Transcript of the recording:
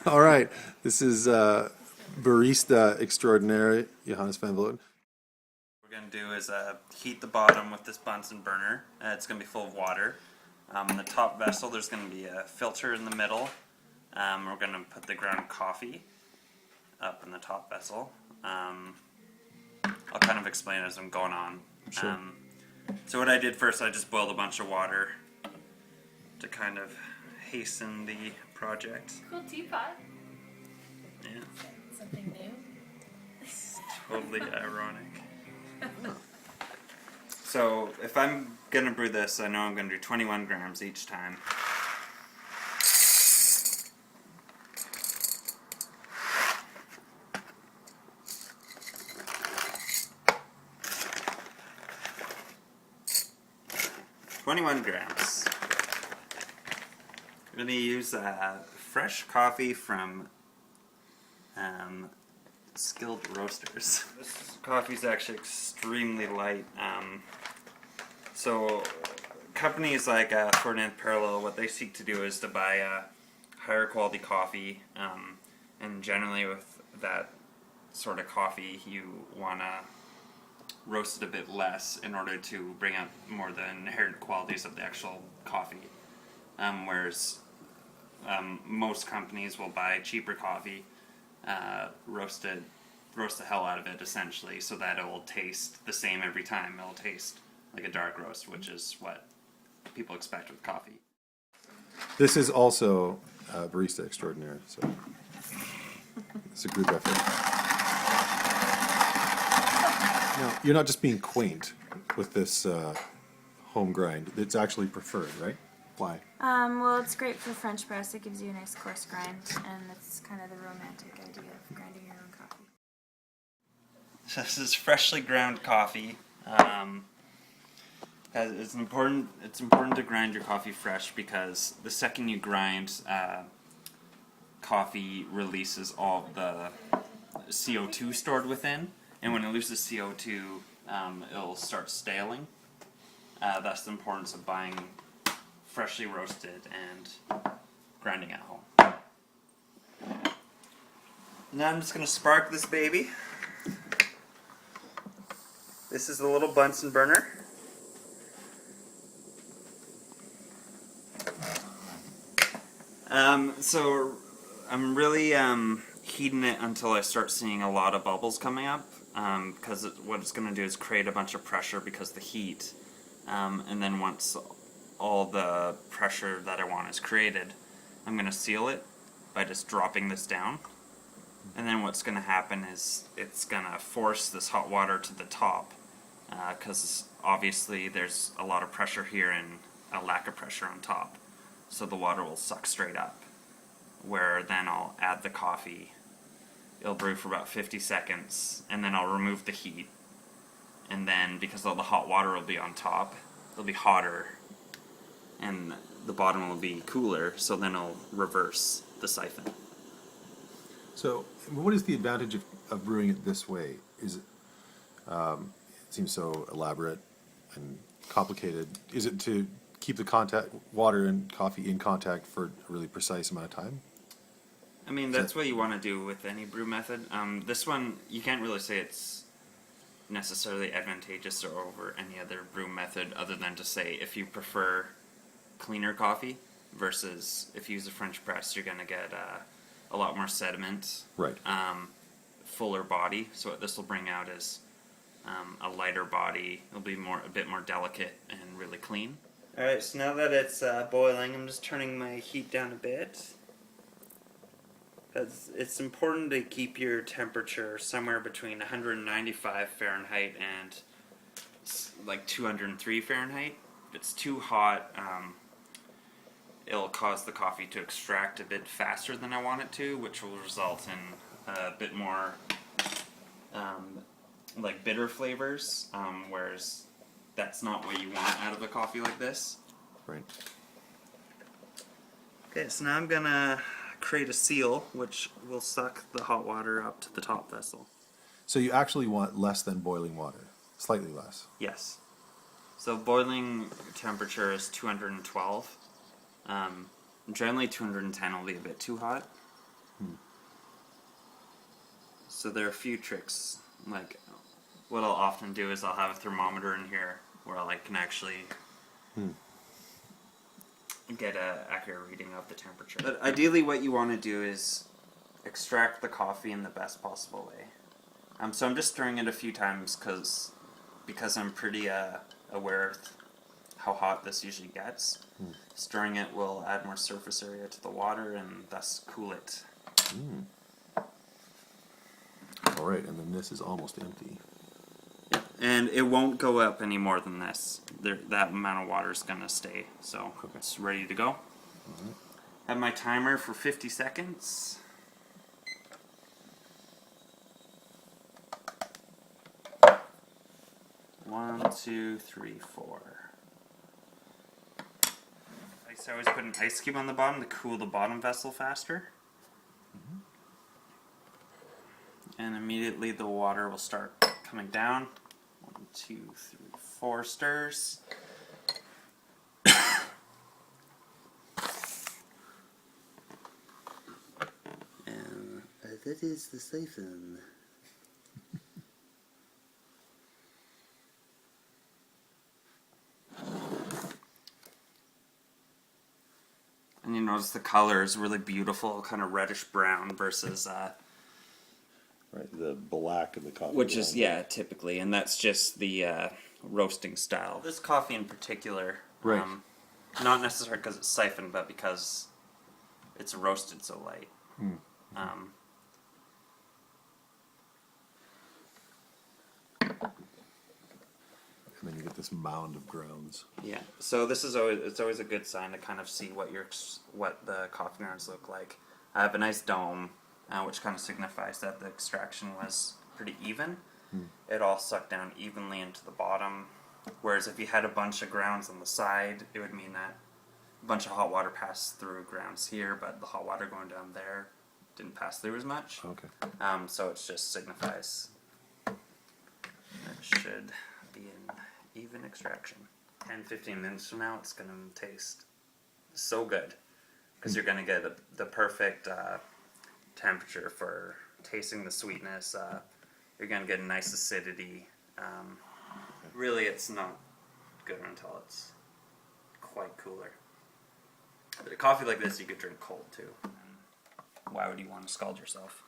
All right. This is barista extraordinary, Johannes van Vloten. What we're going to do is heat the bottom with this Bunsen burner. It's going to be full of water. In the top vessel there's going to be a filter in the middle. We're going to put the ground coffee up in the top vessel. I'll kind of explain as I'm going on. Sure. So what I did first, I just boiled a bunch of water to kind of hasten the project. Cool teapot. Yeah, Something new. totally ironic. So if I'm going to brew this, I know I'm going to do 21 grams each time. $21. I'm going to use fresh coffee from Skilled Roasters. This coffee is actually extremely light. So companies like Ferdinand Parallel, what they seek to do is to buy higher quality coffee, and generally with that sort of coffee you want to roast it a bit less in order to bring out more the inherent qualities of the actual coffee. Whereas most companies will buy cheaper coffee, roast the hell out of it essentially, so that it will taste the same every time. It'll taste like a dark roast, which is what people expect with coffee. This is also barista extraordinary, so it's a group effort. Now, you're not just being quaint with this home grind. It's actually preferred, right? Why? Well, it's great for French press. It gives you a nice coarse grind, and it's kind of the romantic idea of grinding your own coffee. So this is freshly ground coffee. It's important to grind your coffee fresh because the second you grind, coffee releases all the CO2 stored within, and when it loses CO2, it'll start staling. That's the importance of buying freshly roasted and grinding at home. Now I'm just going to spark this baby. This is the little Bunsen burner. So I'm really heating it until I start seeing a lot of bubbles coming up, because what it's going to do is create a bunch of pressure because of the heat, and then once all the pressure that I want is created, I'm going to seal it by just dropping this down, and then what's going to happen is it's going to force this hot water to the top, because obviously there's a lot of pressure here and a lack of pressure on top, so the water will suck straight up, where then I'll add the coffee. It'll brew for about 50 seconds, and then I'll remove the heat, and then because all the hot water will be on top, it'll be hotter, and the bottom will be cooler, so then I'll reverse the siphon. So, what is the advantage of brewing it this way? Is it? It seems so elaborate and complicated. Is it to keep the water and coffee in contact for a really precise amount of time? I mean, that's what you want to do with any brew method. This one, you can't really say it's necessarily advantageous or over any other brew method, other than to say if you prefer cleaner coffee versus if you use a French press, you're going to get a lot more sediment, Right. Fuller body. So what this will bring out is a lighter body. It'll be a bit more delicate and really clean. All right, so now that it's boiling, I'm just turning my heat down a bit. It's important to keep your temperature somewhere between 195 Fahrenheit and like 203 Fahrenheit. If it's too hot, it'll cause the coffee to extract a bit faster than I want it to, which will result in a bit more like bitter flavors, whereas that's not what you want out of a coffee like this. Right. Okay, so now I'm gonna create a seal which will suck the hot water up to the top vessel. So you actually want less than boiling water, slightly less. Yes. So boiling temperature is 212. Generally 210 will be a bit too hot. So there are a few tricks. Like, what I'll often do is I'll have a thermometer in here where I can actually get an accurate reading of the temperature. But ideally, what you want to do is extract the coffee in the best possible way. So I'm just stirring it a few times because I'm pretty aware of how hot this usually gets. Stirring it will add more surface area to the water and thus cool it. All right, and then this is almost empty. And it won't go up any more than this. That amount of water is going to stay. So it's ready to go. Have my timer for 50 seconds. One, two, three, four. I always put an ice cube on the bottom to cool the bottom vessel faster. And immediately the water will start coming down. 1, 2, 3, 4 stirs. And that is the siphon. And you notice the color is really beautiful, kind of reddish brown versus Right, the black of the coffee. which is typically, and that's just the roasting style. This coffee in particular, Right. Not necessarily because it's siphoned, but because it's roasted so light. And then you get this mound of grounds. Yeah. So this is always a good sign to kind of see what the coffee grounds look like. I have a nice dome, which kind of signifies that the extraction was pretty even. It all sucked down evenly into the bottom. Whereas if you had a bunch of grounds on the side, it would mean that a bunch of hot water passed through grounds here, but the hot water going down there didn't pass through as much. Okay. So it just signifies that it should be an even extraction. 10-15 minutes from now, it's going to taste so good because you're going to get the perfect temperature for tasting the sweetness. You're going to get a nice acidity. Really, it's not good until it's quite cooler. But a coffee like this, you could drink cold too. Why would you want to scald yourself?